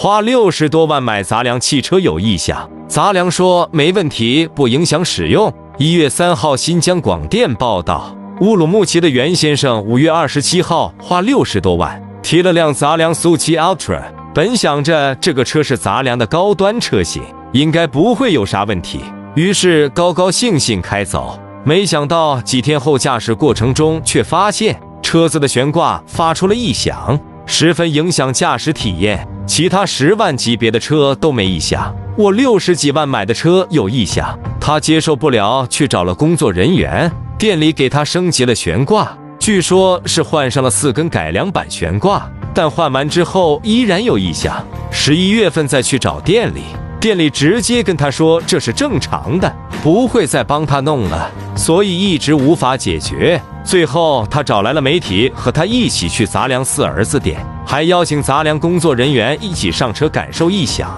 花60多万买杂粮汽车有异响。杂粮说没问题，不影响使用。1月3号，新疆广电报道，乌鲁木齐的袁先生5月27号花60多万提了辆杂粮速七 Ultra， 本想着这个车是杂粮的高端车型，应该不会有啥问题，于是高高兴兴开走。没想到几天后，驾驶过程中却发现车子的悬挂发出了异响，十分影响驾驶体验。其他10万级别的车都没异响，我60几万买的车有异响。他接受不了，去找了工作人员，店里给他升级了悬挂，据说是换上了4根改良版悬挂，但换完之后依然有异响。11月份再去找店里直接跟他说这是正常的，不会再帮他弄了，所以一直无法解决。最后他找来了媒体和他一起去杂粮4儿子店，还邀请杂粮工作人员一起上车感受异响。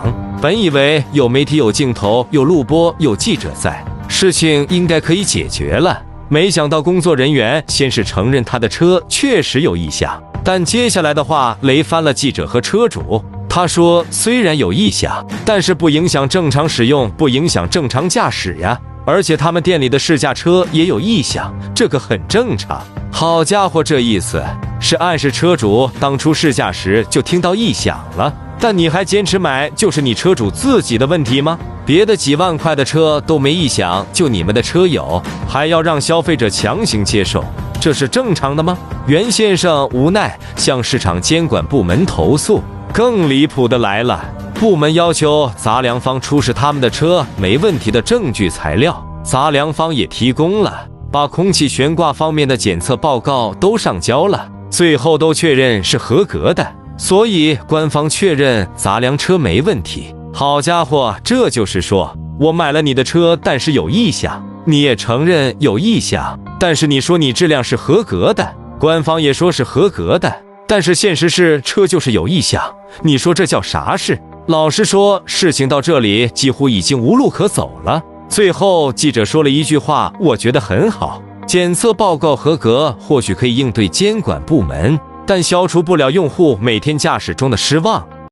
本以为有媒体有镜头有录播有记者在，事情应该可以解决了，没想到工作人员先是承认他的车确实有异响，但接下来的话雷翻了记者和车主。他说虽然有异响，但是不影响正常使用，不影响正常驾驶呀，而且他们店里的试驾车也有异响，这个很正常。好家伙，这意思是暗示车主当初试驾时就听到异响了，但你还坚持买，就是你车主自己的问题吗？别的几万块的车都没异响，就你们的车有，还要让消费者强行接受，这是正常的吗？袁先生无奈向市场监管部门投诉。更离谱的来了，部门要求杂粮方出示他们的车没问题的证据材料，杂粮方也提供了，把空气悬挂方面的检测报告都上交了，最后都确认是合格的，所以官方确认杂粮车没问题。好家伙，这就是说我买了你的车，但是有异响，你也承认有异响，但是你说你质量是合格的，官方也说是合格的，但是现实是车就是有异响，你说这叫啥事？老实说，事情到这里几乎已经无路可走了。最后记者说了一句话，我觉得很好，检测报告合格或许可以应对监管部门，但消除不了用户每天驾驶中的失望。